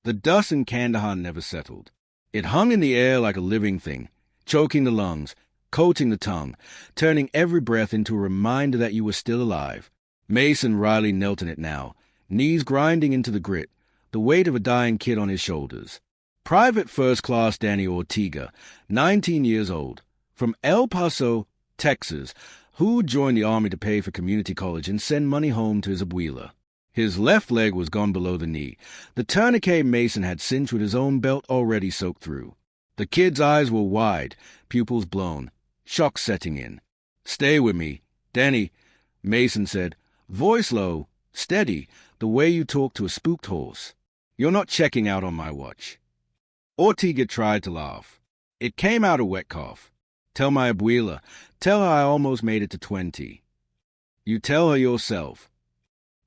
The dust in Kandahar never settled. It hung in the air like a living thing, choking the lungs, coating the tongue, turning every breath into a reminder that you were still alive. Mason Riley knelt in it now, knees grinding into the grit, the weight of a dying kid on his shoulders. Private First Class Danny Ortega, 19 years old, from El Paso, Texas, who joined the Army to pay for community college and send money home to his abuela. His left leg was gone below the knee. The tourniquet Mason had cinched with his own belt already soaked through. The kid's eyes were wide, pupils blown, shock setting in. "Stay with me, Danny," Mason said, voice low, steady, the way you talk to a spooked horse. "You're not checking out on my watch." Ortega tried to laugh. It came out a wet cough. "Tell my abuela. Tell her I almost made it to 20. You tell her yourself."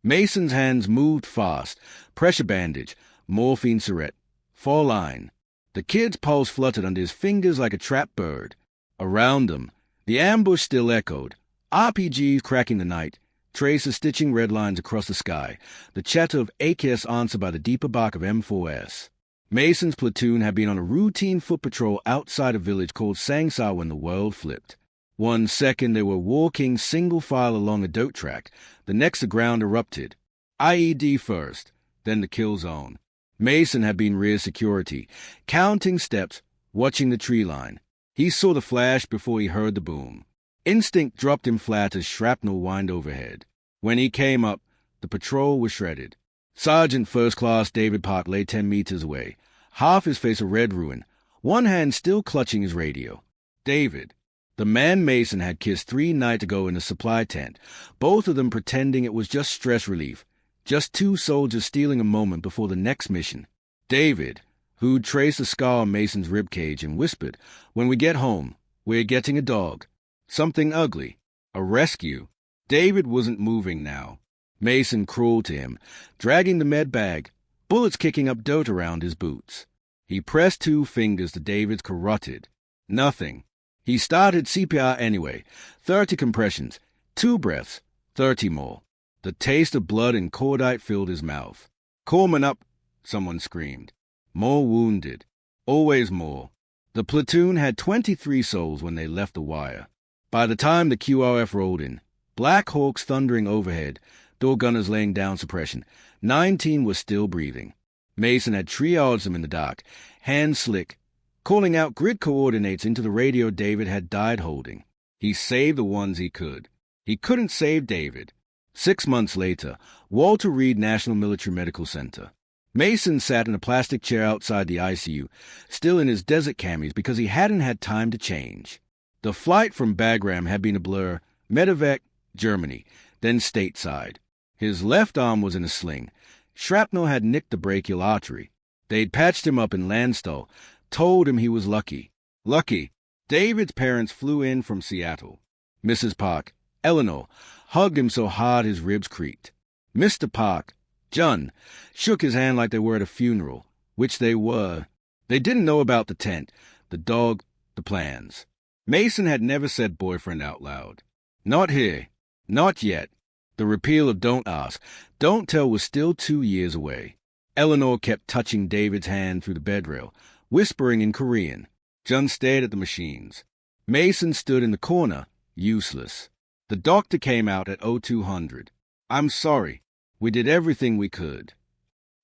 Mason's hands moved fast. Pressure bandage, morphine syringe, fall line. The kid's pulse fluttered under his fingers like a trapped bird. Around them, the ambush still echoed. RPGs cracking the night, tracers stitching red lines across the sky, the chatter of AKS answered by the deeper bark of M4S. Mason's platoon had been on a routine foot patrol outside a village called Sangsar when the world flipped. 1 second they were walking single file along a dirt track, the next the ground erupted. IED first, then the kill zone. Mason had been rear security, counting steps, watching the tree line. He saw the flash before he heard the boom. Instinct dropped him flat as shrapnel whined overhead. When he came up, the patrol was shredded. Sergeant First Class David Park lay 10 meters away, half his face a red ruin, one hand still clutching his radio. David, the man Mason had kissed 3 nights ago in a supply tent, both of them pretending it was just stress relief, just 2 soldiers stealing a moment before the next mission. David, who'd traced a scar on Mason's ribcage and whispered, "When we get home, we're getting a dog. Something ugly. A rescue." David wasn't moving now. Mason crawled to him, dragging the med bag, bullets kicking up dirt around his boots. He pressed 2 fingers to David's carotid. Nothing. He started CPR anyway. 30 compressions, 2 breaths, 30 more. The taste of blood and cordite filled his mouth. "Corpsman up," someone screamed. More wounded. Always more. The platoon had 23 souls when they left the wire. By the time the QRF rolled in, Black Hawks thundering overhead, door gunners laying down suppression, 19 were still breathing. Mason had triaged them in the dark, hands slick, calling out grid coordinates into the radio David had died holding. He saved the ones he could. He couldn't save David. 6 months later, Walter Reed National Military Medical Center. Mason sat in a plastic chair outside the ICU, still in his desert camis because he hadn't had time to change. The flight from Bagram had been a blur, Medevac, Germany, then stateside. His left arm was in a sling. Shrapnel had nicked the brachial artery. They'd patched him up in Landstuhl, told him he was lucky. Lucky. David's parents flew in from Seattle. Mrs. Park, Eleanor, hugged him so hard his ribs creaked. Mr. Park, John, shook his hand like they were at a funeral, which they were. They didn't know about the tent, the dog, the plans. Mason had never said boyfriend out loud. Not here. Not yet. The repeal of Don't Ask, Don't Tell was still 2 years away. Eleanor kept touching David's hand through the bedrail, whispering in Korean. John stared at the machines. Mason stood in the corner, useless. The doctor came out at 0200. "I'm sorry. We did everything we could."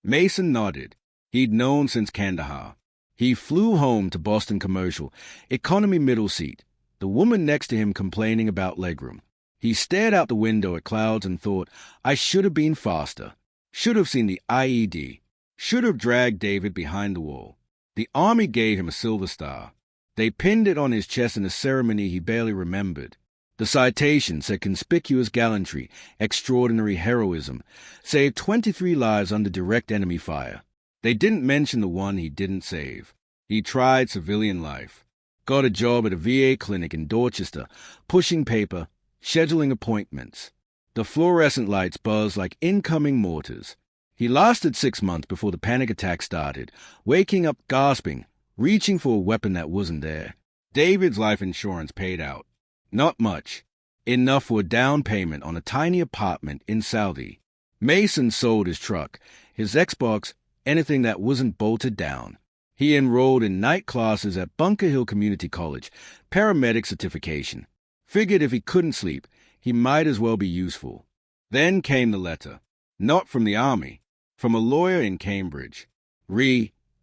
Mason nodded. He'd known since Kandahar. He flew home to Boston Commercial, economy middle seat, the woman next to him complaining about legroom. He stared out the window at clouds and thought, I should have been faster. Should have seen the IED. Should have dragged David behind the wall. The Army gave him a Silver Star. They pinned it on his chest in a ceremony he barely remembered. The citation said conspicuous gallantry, extraordinary heroism, saved 23 lives under direct enemy fire. They didn't mention the one he didn't save. He tried civilian life. Got a job at a VA clinic in Dorchester, pushing paper, scheduling appointments. The fluorescent lights buzzed like incoming mortars. He lasted 6 months before the panic attack started, waking up gasping, reaching for a weapon that wasn't there. David's life insurance paid out. Not much. Enough for a down payment on a tiny apartment in Saudi. Mason sold his truck, his Xbox, anything that wasn't bolted down. He enrolled in night classes at Bunker Hill Community College, paramedic certification. Figured if he couldn't sleep, he might as well be useful. Then came the letter. Not from the army, from a lawyer in Cambridge.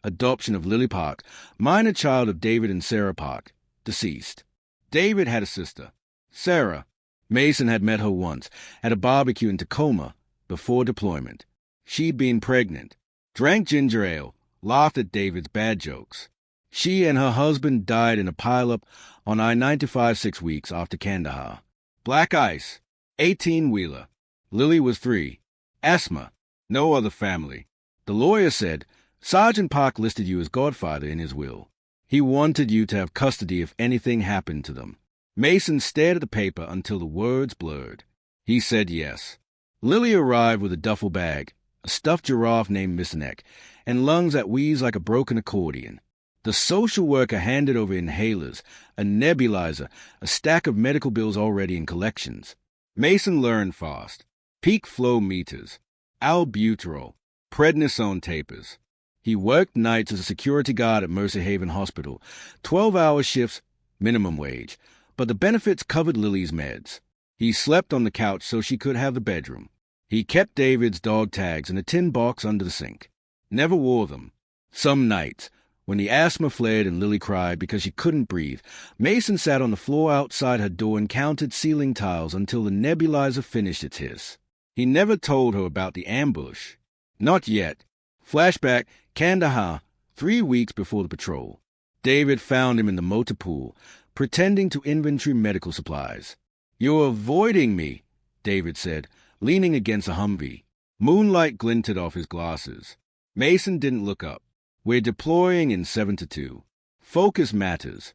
Adoption of Lily Park, minor child of David and Sarah Park, deceased. David had a sister, Sarah. Mason had met her once at a barbecue in Tacoma before deployment. She'd been pregnant, drank ginger ale, laughed at David's bad jokes. She and her husband died in a pileup on I-95 6 weeks after Kandahar. Black ice, 18-wheeler. Lily was 3. Asthma, no other family. The lawyer said, Sergeant Park listed you as godfather in his will. He wanted you to have custody if anything happened to them. Mason stared at the paper until the words blurred. He said yes. Lily arrived with a duffel bag, a stuffed giraffe named Miss Neck, and lungs that wheezed like a broken accordion. The social worker handed over inhalers, a nebulizer, a stack of medical bills already in collections. Mason learned fast. Peak flow meters, albuterol, prednisone tapers. He worked nights as a security guard at Mercy Haven Hospital, 12-hour shifts, minimum wage, but the benefits covered Lily's meds. He slept on the couch so she could have the bedroom. He kept David's dog tags in a tin box under the sink. Never wore them. Some nights, when the asthma flared and Lily cried because she couldn't breathe, Mason sat on the floor outside her door and counted ceiling tiles until the nebulizer finished its hiss. He never told her about the ambush. Not yet. Flashback, Kandahar, 3 weeks before the patrol. David found him in the motor pool, pretending to inventory medical supplies. "You're avoiding me," David said, leaning against a Humvee. Moonlight glinted off his glasses. Mason didn't look up. "We're deploying in 7-2. Focus matters."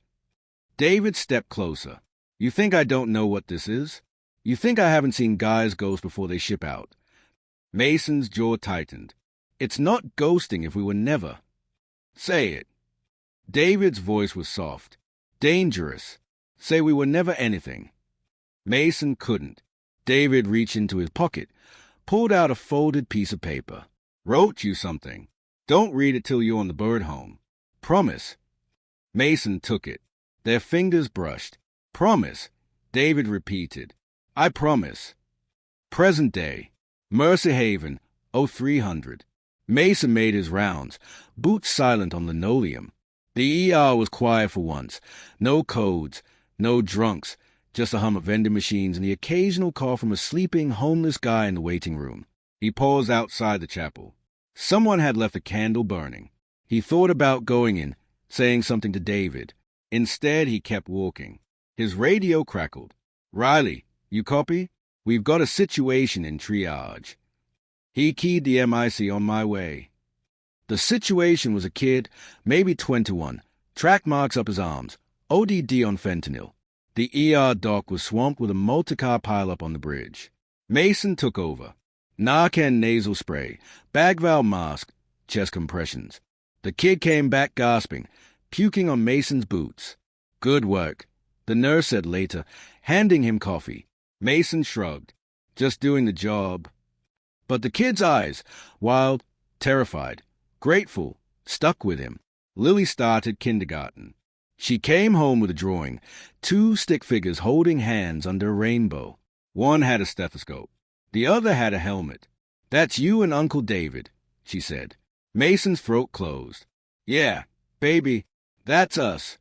David stepped closer. "You think I don't know what this is? You think I haven't seen guys ghost before they ship out?" Mason's jaw tightened. "It's not ghosting if we were never." "Say it." David's voice was soft. "Dangerous. Say we were never anything." Mason couldn't. David reached into his pocket, pulled out a folded piece of paper. "Wrote you something. Don't read it till you're on the bird home. Promise." Mason took it. Their fingers brushed. "Promise," David repeated. "I promise." Present day. Mercy Haven, 0300. Mason made his rounds, boots silent on linoleum. The ER was quiet for once. No codes, no drunks, just a hum of vending machines and the occasional call from a sleeping, homeless guy in the waiting room. He paused outside the chapel. Someone had left a candle burning. He thought about going in, saying something to David. Instead, he kept walking. His radio crackled. "Riley, you copy? We've got a situation in triage." He keyed the MIC on my way. The situation was a kid, maybe 21, track marks up his arms, ODD on fentanyl. The ER dock was swamped with a multi-car pileup on the bridge. Mason took over. Narcan nasal spray, bag valve mask, chest compressions. The kid came back gasping, puking on Mason's boots. "Good work," the nurse said later, handing him coffee. Mason shrugged. "Just doing the job." But the kid's eyes, wild, terrified, grateful, stuck with him. Lily started kindergarten. She came home with a drawing, 2 stick figures holding hands under a rainbow. One had a stethoscope. The other had a helmet. "That's you and Uncle David," she said. Mason's throat closed. "Yeah, baby, that's us."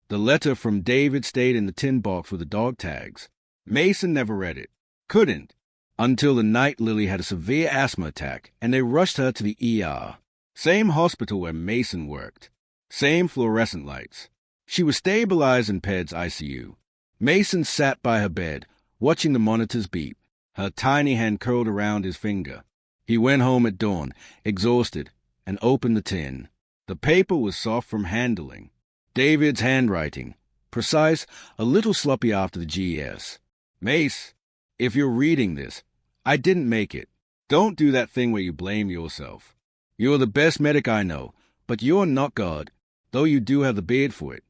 The letter from David stayed in the tin box with the dog tags. Mason never read it. Couldn't. Until the night Lily had a severe asthma attack, and they rushed her to the ER. Same hospital where Mason worked. Same fluorescent lights. She was stabilized in PED's ICU. Mason sat by her bed, watching the monitors beep, her tiny hand curled around his finger. He went home at dawn, exhausted, and opened the tin. The paper was soft from handling. David's handwriting, precise, a little sloppy after the GS. "Mace, if you're reading this, I didn't make it. Don't do that thing where you blame yourself. You're the best medic I know, but you're not God, though you do have the beard for it.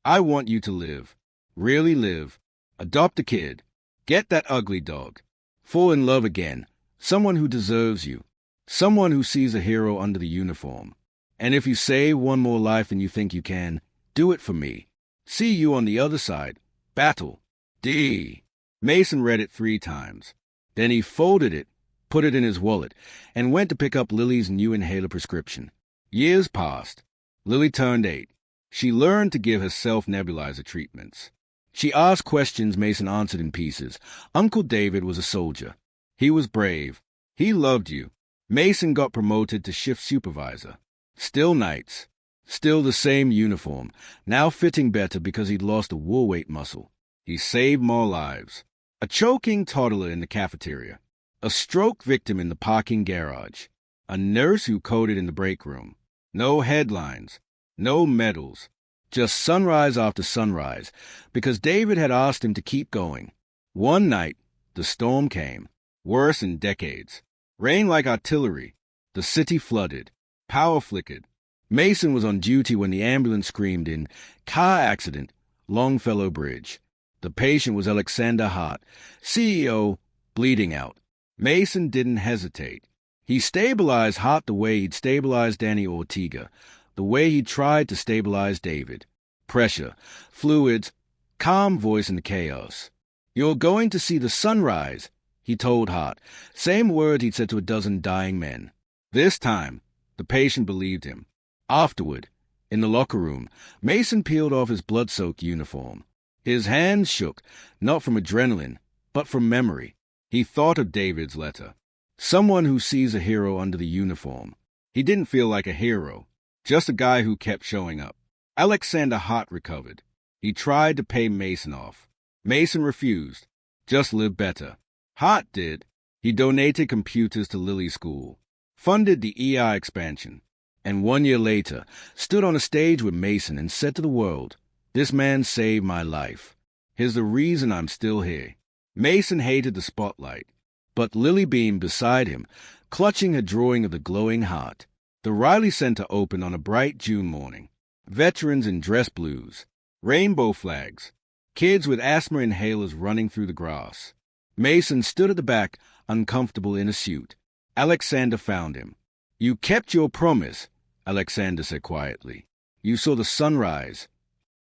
I want you to live. Really live. Adopt a kid. Get that ugly dog. Fall in love again. Someone who deserves you. Someone who sees a hero under the uniform. And if you save one more life than you think you can, do it for me. See you on the other side. Battle. D. Mason read it 3 times. Then he folded it, put it in his wallet, and went to pick up Lily's new inhaler prescription. Years passed. Lily turned 8. She learned to give herself nebulizer treatments. She asked questions Mason answered in pieces. Uncle David was a soldier. He was brave. He loved you. Mason got promoted to shift supervisor. Still nights. Still the same uniform, now fitting better because he'd lost a wool weight muscle. He saved more lives. A choking toddler in the cafeteria. A stroke victim in the parking garage. A nurse who coded in the break room. No headlines. No medals. Just sunrise after sunrise, because David had asked him to keep going. One night, the storm came. Worse in decades. Rain like artillery. The city flooded. Power flickered. Mason was on duty when the ambulance screamed in, "Car accident, Longfellow Bridge." The patient was Alexander Hart, CEO, bleeding out. Mason didn't hesitate. He stabilized Hart the way he'd stabilized Danny Ortega, the way he tried to stabilize David. Pressure, fluids, calm voice in the chaos. "You're going to see the sunrise," he told Hart, same word he'd said to a dozen dying men. This time, the patient believed him. Afterward, in the locker room, Mason peeled off his blood-soaked uniform. His hands shook, not from adrenaline, but from memory. He thought of David's letter. Someone who sees a hero under the uniform. He didn't feel like a hero, just a guy who kept showing up. Alexander Hart recovered. He tried to pay Mason off. Mason refused. Just live better. Hart did. He donated computers to Lily's school, funded the EI expansion, and 1 year later stood on a stage with Mason and said to the world, "This man saved my life. He's the reason I'm still here." Mason hated the spotlight, but Lily beamed beside him, clutching her drawing of the glowing heart. The Riley Center opened on a bright June morning. Veterans in dress blues, rainbow flags, kids with asthma inhalers running through the grass. Mason stood at the back, uncomfortable in a suit. Alexander found him. "You kept your promise," Alexander said quietly. "You saw the sunrise."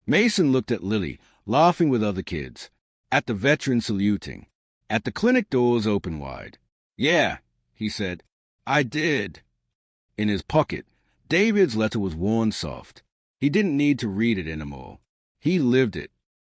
Mason looked at Lily, laughing with other kids, at the veteran saluting, at the clinic doors open wide. "Yeah," he said, "I did." In his pocket, David's letter was worn soft. He didn't need to read it anymore. He lived it.